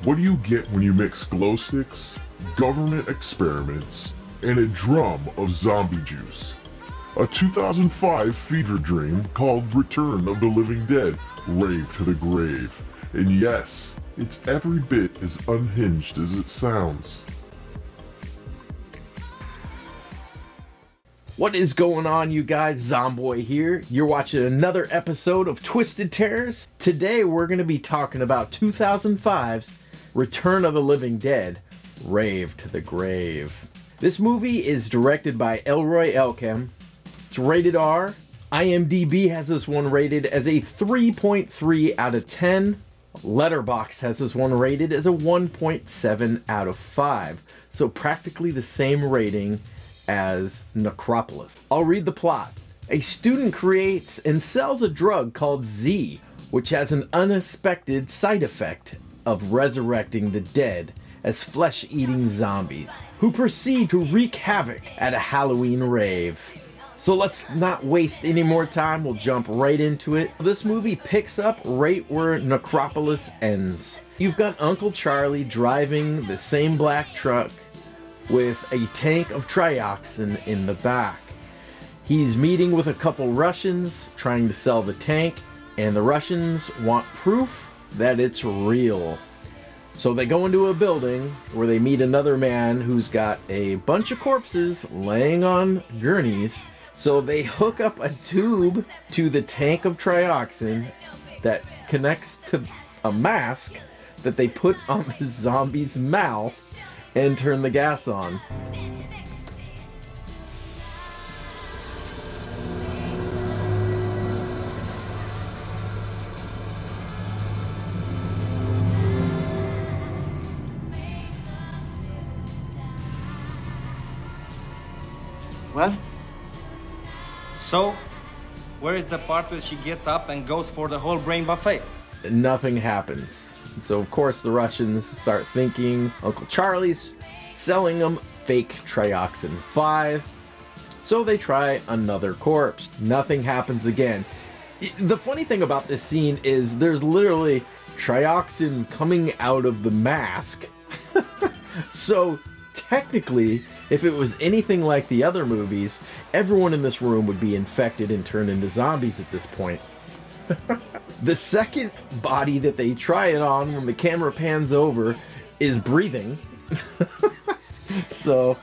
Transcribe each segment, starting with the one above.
What do you get when you mix glow sticks, government experiments, and a drum of zombie juice? A 2005 fever dream called Return of the Living Dead, Rave to the Grave. And yes, it's every bit as unhinged as it sounds. What is going on, you guys? Zomboy here. You're watching another episode of Twisted Terrors. Today we're going to be talking about 2005's Return of the Living Dead, Rave to the Grave. This movie is directed by Elroy Elkem. It's rated R. IMDb has this one rated as a 3.3 out of 10. Letterboxd has this one rated as a 1.7 out of 5. So practically the same rating as Necropolis. I'll read the plot. A student creates and sells a drug called Z, which has an unexpected side effect of resurrecting the dead as flesh-eating zombies, who proceed to wreak havoc at a Halloween rave. So let's not waste any more time, we'll jump right into it. This movie picks up right where Necropolis ends. You've got Uncle Charlie driving the same black truck with a tank of Trioxin in the back. He's meeting with a couple Russians trying to sell the tank, and the Russians want proof that it's real. So they go into a building where they meet another man who's got a bunch of corpses laying on gurneys. So they hook up a tube to the tank of Trioxin that connects to a mask that they put on the zombie's mouth and turn the gas on. Well? So, where is the part where she gets up and goes for the whole brain buffet? Nothing happens. So of course the Russians start thinking Uncle Charlie's selling them fake Trioxin 5. So they try another corpse. Nothing happens again. The funny thing about this scene is there's literally Trioxin coming out of the mask. So technically, if it was anything like the other movies, everyone in this room would be infected and turned into zombies at this point. The second body that they try it on when the camera pans over is breathing. So,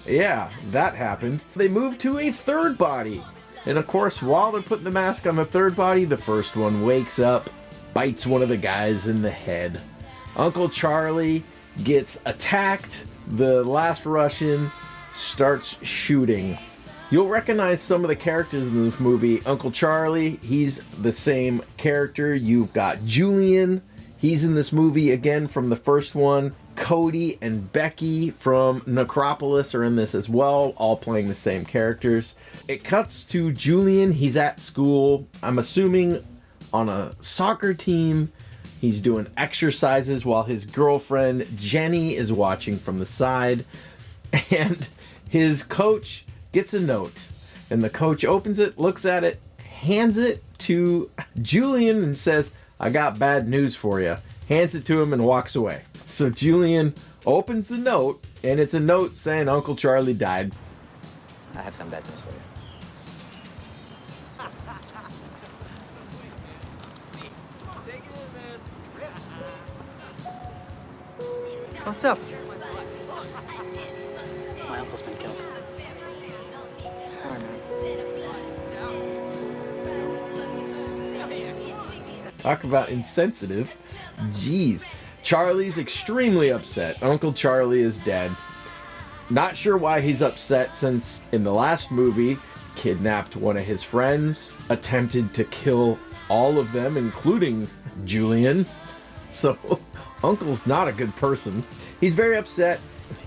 yeah, that happened. They move to a third body. And of course, while they're putting the mask on the third body, the first one wakes up, bites one of the guys in the head. Uncle Charlie gets attacked. The last Russian starts shooting. You'll recognize some of the characters in this movie. Uncle Charlie, he's the same character. You've got Julian, he's in this movie again from the first one. Cody and Becky from Necropolis are in this as well, all playing the same characters. It cuts to Julian, he's at school, I'm assuming on a soccer team. He's doing exercises while his girlfriend Jenny is watching from the side. And his coach gets a note. And the coach opens it, looks at it, hands it to Julian and says, "I got bad news for you." Hands it to him and walks away. So Julian opens the note, and it's a note saying Uncle Charlie died. I have some bad news for you. What's up? My uncle's been killed. Sorry, man. Talk about insensitive. Jeez. Charlie's extremely upset. Uncle Charlie is dead. Not sure why he's upset, since in the last movie, kidnapped one of his friends, attempted to kill all of them, including Julian. So Uncle's not a good person. He's very upset.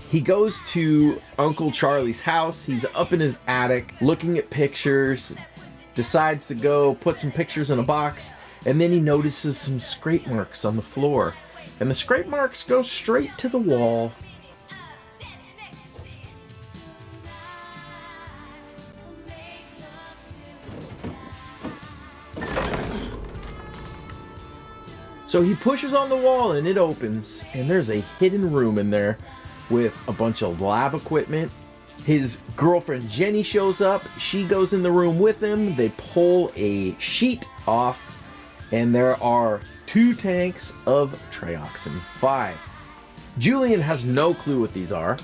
He goes to Uncle Charlie's house. He's up in his attic looking at pictures, decides to go put some pictures in a box, and then he notices some scrape marks on the floor. And the scrape marks go straight to the wall. So he pushes on the wall and it opens, and there's a hidden room in there with a bunch of lab equipment. His girlfriend Jenny shows up. She goes in the room with him. They pull a sheet off, and there are 2 tanks of Trioxin 5. Julian has no clue what these are,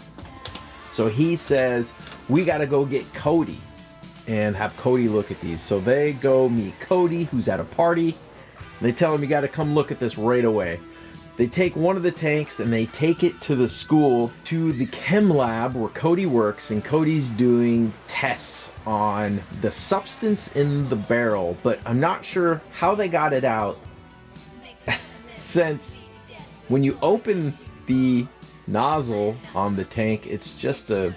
so he says, we gotta go get Cody and have Cody look at these. So they go meet Cody, who's at a party. They tell him, you gotta come look at this right away. They take one of the tanks and they take it to the school, to the chem lab where Cody works, and Cody's doing tests on the substance in the barrel, but I'm not sure how they got it out since when you open the nozzle on the tank, it's just a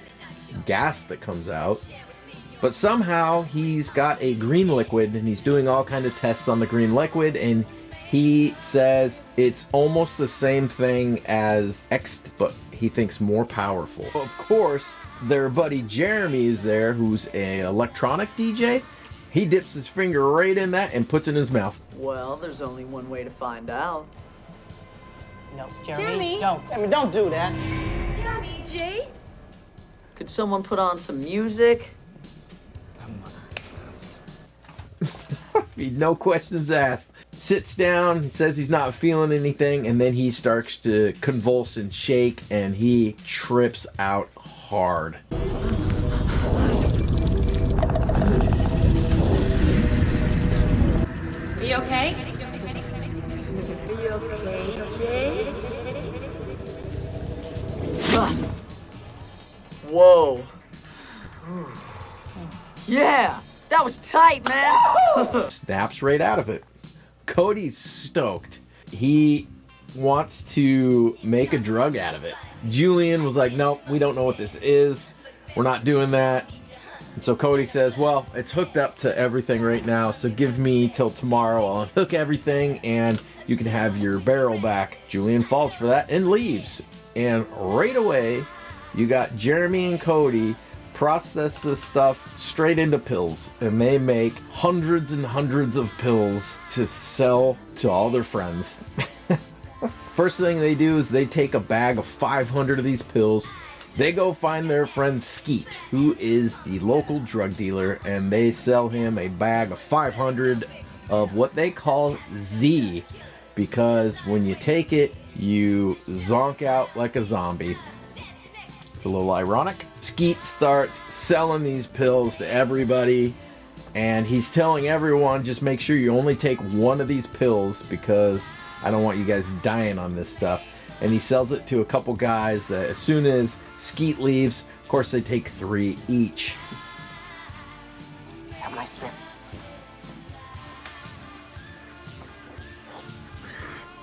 gas that comes out. But somehow he's got a green liquid and he's doing all kind of tests on the green liquid, and he says it's almost the same thing as X, but he thinks more powerful. Of course, their buddy Jeremy is there, who's a electronic DJ. He dips his finger right in that and puts it in his mouth. Well, there's only one way to find out. No, Jeremy? don't do that. Jeremy, Jay? Could someone put on some music? No questions asked. Sits down, he says he's not feeling anything, and then he starts to convulse and shake, and he trips out hard. Are you okay? Are you okay, Jay? Whoa. Yeah, that was tight, man. Snaps right out of it. Cody's stoked. He wants to make a drug out of it. Julian was like, nope, we don't know what this is. We're not doing that. And so Cody says, well, it's hooked up to everything right now, so give me till tomorrow. I'll unhook everything and you can have your barrel back. Julian falls for that and leaves. And right away, you got Jeremy and Cody process this stuff straight into pills, and they make hundreds and hundreds of pills to sell to all their friends. First thing they do is they take a bag of 500 of these pills. They go find their friend Skeet, who is the local drug dealer, and they sell him a bag of 500 of what they call Z, because when you take it, you zonk out like a zombie. It's a little ironic. Skeet starts selling these pills to everybody, and he's telling everyone, just make sure you only take one of these pills because I don't want you guys dying on this stuff. And he sells it to a couple guys that as soon as Skeet leaves, of course they take 3 each. Have a nice trip.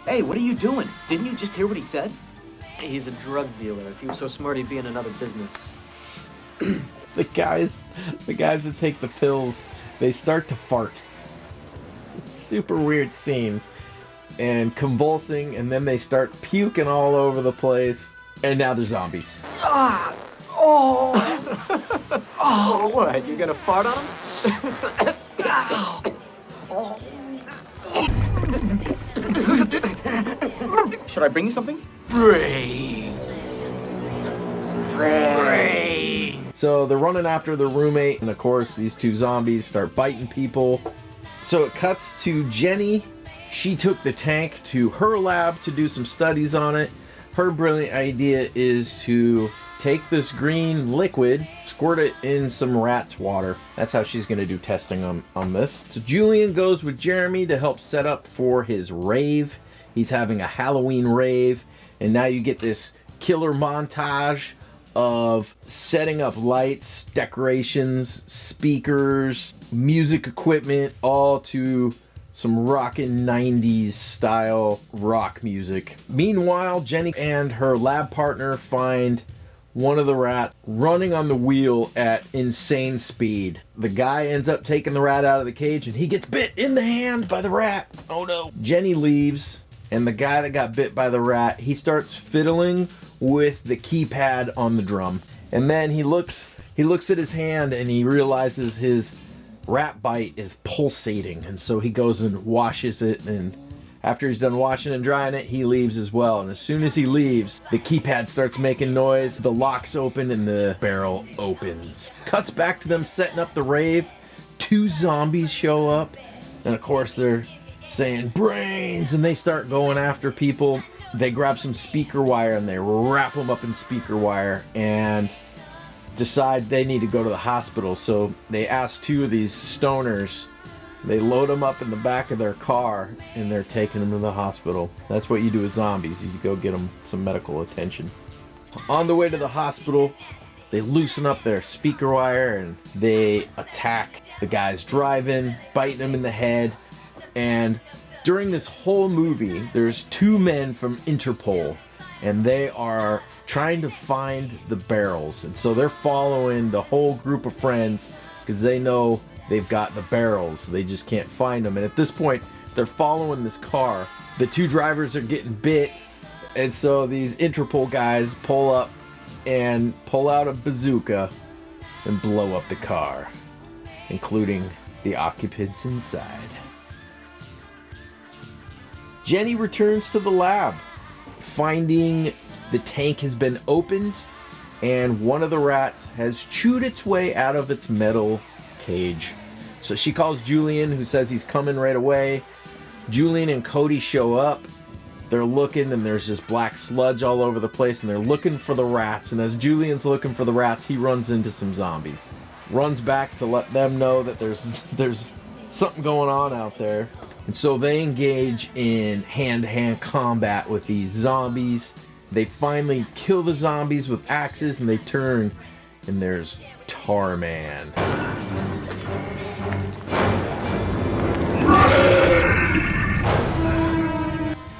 Hey, what are you doing? Didn't you just hear what he said? He's a drug dealer. If he was so smart, he'd be in another business. The guys that take the pills, they start to fart. Super weird scene. And convulsing, and then they start puking all over the place, and now they're zombies. Oh, what? You're gonna fart on him? Should I bring you something? So they're running after their roommate, and of course these 2 zombies start biting people. So it cuts to Jenny. She took the tank to her lab to do some studies on it. Her brilliant idea is to take this green liquid, squirt it in some rat's water. That's how she's going to do testing on this. So Julian goes with Jeremy to help set up for his rave. He's having a Halloween rave, and now you get this killer montage of setting up lights, decorations, speakers, music equipment, all to some rockin' 90s style rock music. Meanwhile, Jenny and her lab partner find one of the rats running on the wheel at insane speed. The guy ends up taking the rat out of the cage, and he gets bit in the hand by the rat. Oh no. Jenny leaves, and the guy that got bit by the rat, he starts fiddling with the keypad on the drum. And then he looks at his hand, and he realizes his rat bite is pulsating, and so he goes and washes it, and After he's done washing and drying it, he leaves as well. And as soon as he leaves, the keypad starts making noise, the locks open, and the barrel opens. Cuts back to them setting up the rave. 2 zombies show up. And of course, they're saying, brains! And they start going after people. They grab some speaker wire and they wrap them up in speaker wire and decide they need to go to the hospital. So they ask 2 of these stoners. They load them up in the back of their car and they're taking them to the hospital. That's what you do with zombies. You go get them some medical attention. On the way to the hospital, they loosen up their speaker wire and they attack the guys driving, biting them in the head. And during this whole movie, there's 2 men from Interpol and they are trying to find the barrels. And so they're following the whole group of friends because they know they've got the barrels. They just can't find them. And at this point, they're following this car. The 2 drivers are getting bit. And so these Interpol guys pull up and pull out a bazooka and blow up the car, including the occupants inside. Jenny returns to the lab, finding the tank has been opened and one of the rats has chewed its way out of its metal cage. So she calls Julian, who says he's coming right away. Julian and Cody show up. They're looking and there's just black sludge all over the place and they're looking for the rats. And as Julian's looking for the rats, he runs into some zombies. Runs back to let them know that there's something going on out there. And so they engage in hand-to-hand combat with these zombies. They finally kill the zombies with axes and they turn and there's Tarman.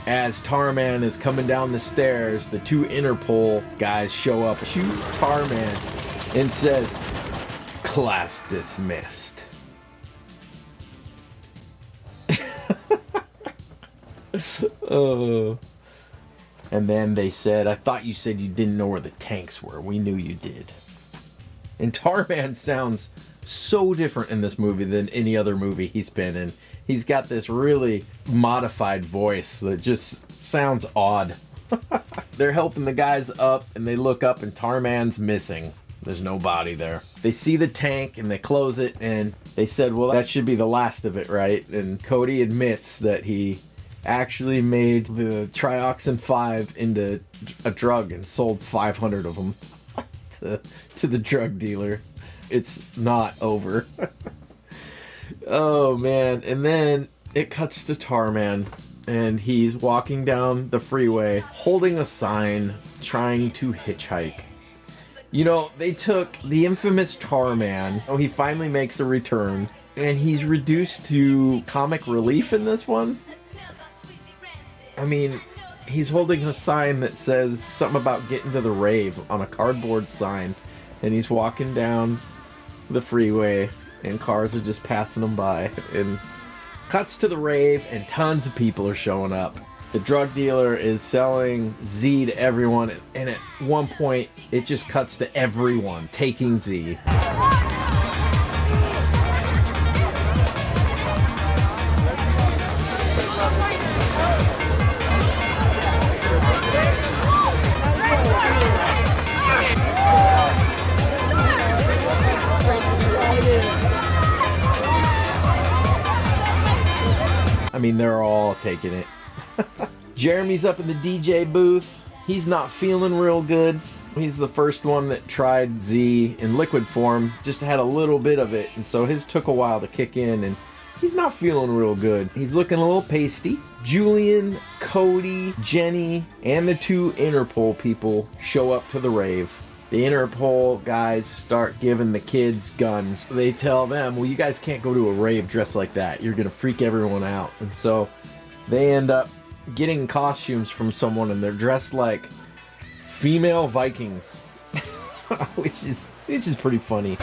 As Tarman is coming down the stairs, the 2 Interpol guys show up, shoots Tarman, and says, "Class dismissed." Oh. And then they said, "I thought you said you didn't know where the tanks were. We knew you did." And Tarman sounds so different in this movie than any other movie he's been in. He's got this really modified voice that just sounds odd. They're helping the guys up and they look up and Tarman's missing. There's no body there. They see the tank and they close it and they said, well, that should be the last of it, right? And Cody admits that he actually made the Trioxin 5 into a drug and sold 500 of them to the drug dealer. It's not over. Oh man. And then it cuts to Tarman and he's walking down the freeway holding a sign trying to hitchhike. You know, they took the infamous Tarman. Oh, he finally makes a return and he's reduced to comic relief in this one. I mean, he's holding a sign that says something about getting to the rave on a cardboard sign. And he's walking down the freeway and cars are just passing him by. And cuts to the rave and tons of people are showing up. The drug dealer is selling Z to everyone. And at one point, it just cuts to everyone taking Z. I mean, they're all taking it. Jeremy's up in the DJ booth. He's not feeling real good. He's the first one that tried Z in liquid form, just had a little bit of it, and so his took a while to kick in, and he's not feeling real good. He's looking a little pasty. Julian, Cody, Jenny, and the 2 Interpol people show up to the rave. The Interpol guys start giving the kids guns. They tell them, well, you guys can't go to a rave dressed like that. You're going to freak everyone out. And so they end up getting costumes from someone and they're dressed like female Vikings, which is pretty funny.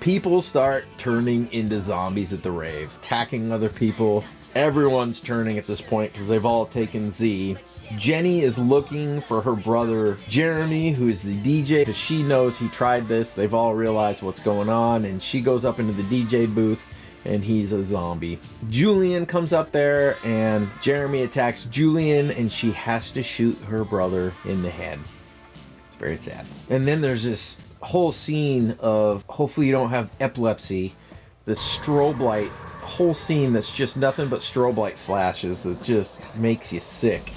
People start turning into zombies at the rave, attacking other people. Everyone's turning at this point because they've all taken Z. Jenny is looking for her brother Jeremy, who is the DJ, because she knows he tried this. They've all realized what's going on, and she goes up into the DJ booth, and he's a zombie. Julian comes up there, and Jeremy attacks Julian, and she has to shoot her brother in the head. It's very sad. And then there's this whole scene of, hopefully you don't have epilepsy, the strobe light, whole scene that's just nothing but strobe light flashes that just makes you sick.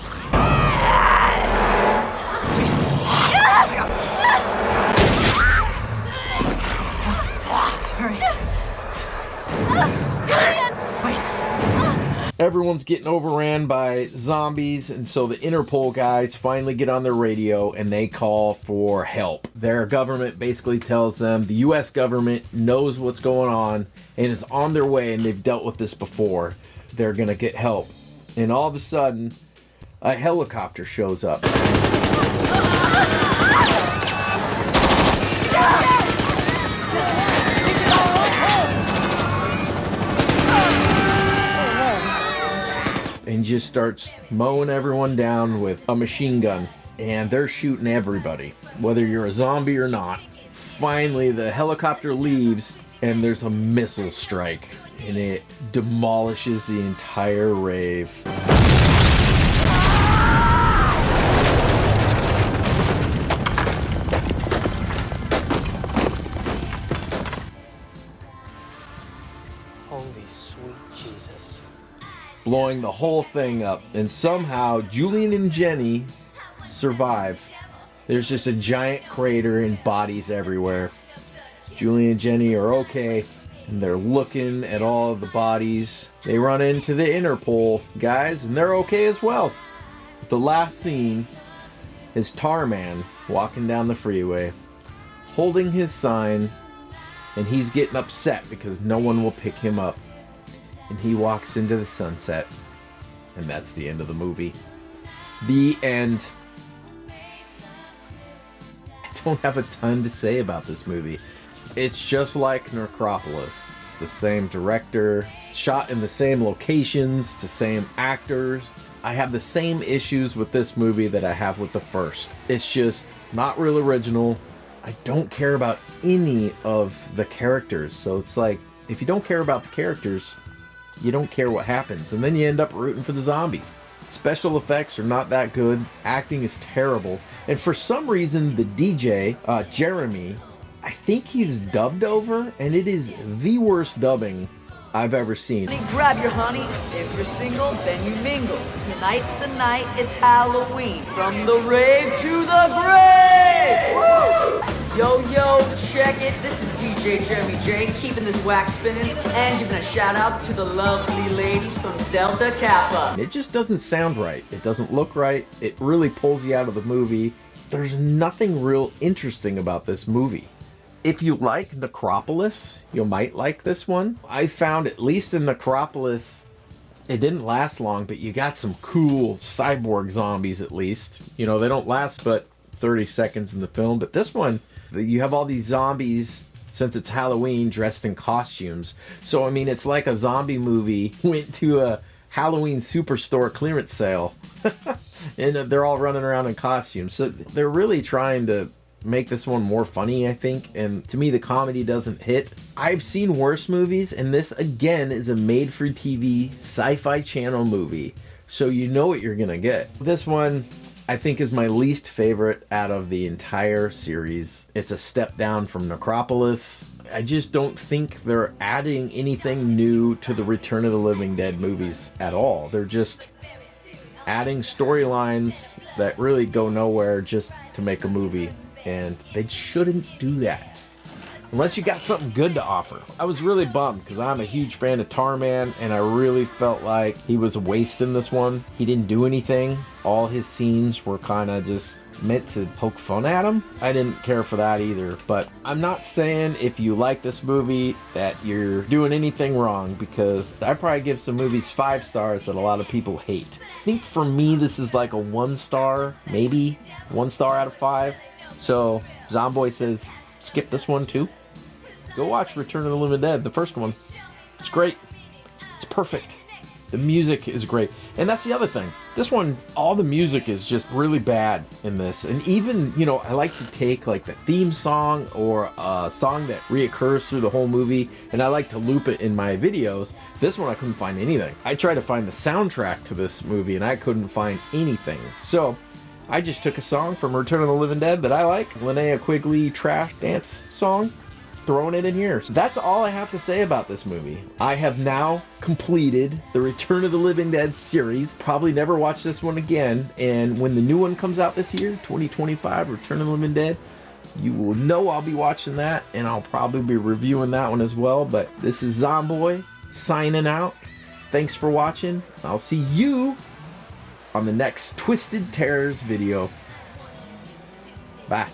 Everyone's getting overran by zombies, and so the Interpol guys finally get on their radio and they call for help. Their government basically tells them the US government knows what's going on and is on their way, and they've dealt with this before. They're gonna get help. And all of a sudden, a helicopter shows up. And just starts mowing everyone down with a machine gun. And they're shooting everybody, whether you're a zombie or not. Finally, the helicopter leaves and there's a missile strike. And it demolishes the entire rave. Holy sweet Jesus. Blowing the whole thing up. And somehow Julian and Jenny survive. There's just a giant crater and bodies everywhere. Julian and Jenny are okay, and they're looking at all of the bodies. They run into the Interpol guys, and they're okay as well. The last scene is Tarman walking down the freeway, holding his sign, and he's getting upset because no one will pick him up. And he walks into the sunset. And that's the end of the movie. The end. I don't have a ton to say about this movie. It's just like Necropolis. It's the same director, shot in the same locations, it's the same actors. I have the same issues with this movie that I have with the first. It's just not real original. I don't care about any of the characters. So it's like, if you don't care about the characters, you don't care what happens, and then you end up rooting for the zombies. Special effects are not that good, acting is terrible, and for some reason the DJ, Jeremy, I think he's dubbed over, and it is the worst dubbing I've ever seen. Grab your honey. If you're single, then you mingle. Tonight's the night, it's Halloween. From the rave to the grave! Woo! Yo, yo, check it. This is DJ Jeremy J, keeping this wax spinning and giving a shout out to the lovely ladies from Delta Kappa. It just doesn't sound right. It doesn't look right. It really pulls you out of the movie. There's nothing real interesting about this movie. If you like Necropolis, you might like this one. I found, at least in Necropolis, it didn't last long, but you got some cool cyborg zombies at least. You know, they don't last but 30 seconds in the film, but this one, you have all these zombies, since it's Halloween, dressed in costumes. So, I mean, it's like a zombie movie went to a Halloween Superstore clearance sale. And they're all running around in costumes. So they're really trying to make this one more funny, I think, and to me the comedy doesn't hit. I've seen worse movies, and this again is a made-for-TV Sci-Fi Channel movie, so you know what you're gonna get. This one I think is my least favorite out of the entire series. It's a step down from Necropolis. I just don't think they're adding anything new to the Return of the Living Dead movies at all. They're just adding storylines that really go nowhere just to make a movie. And they shouldn't do that unless you got something good to offer. I was really bummed because I'm a huge fan of Tarman, and I really felt like he was a waste in this one. He didn't do anything. All his scenes were kind of just meant to poke fun at him. I didn't care for that either, but I'm not saying if you like this movie that you're doing anything wrong, because I probably give some movies 5 stars that a lot of people hate. I think for me this is like a 1 star, maybe 1 star out of 5. So, Zomboy says, skip this one too. Go watch Return of the Living Dead, the first one. It's great. It's perfect. The music is great. And that's the other thing. This one, all the music is just really bad in this. And even, you know, I like to take like the theme song or a song that reoccurs through the whole movie, and I like to loop it in my videos. This one I couldn't find anything. I tried to find the soundtrack to this movie and I couldn't find anything. So I just took a song from Return of the Living Dead that I like, Linnea Quigley Trash Dance song, throwing it in here. So that's all I have to say about this movie. I have now completed the Return of the Living Dead series. Probably never watch this one again. And when the new one comes out this year, 2025, Return of the Living Dead, you will know I'll be watching that, and I'll probably be reviewing that one as well. But this is Zomboy signing out. Thanks for watching. I'll see you on the next Twisted Terrors video. Bye.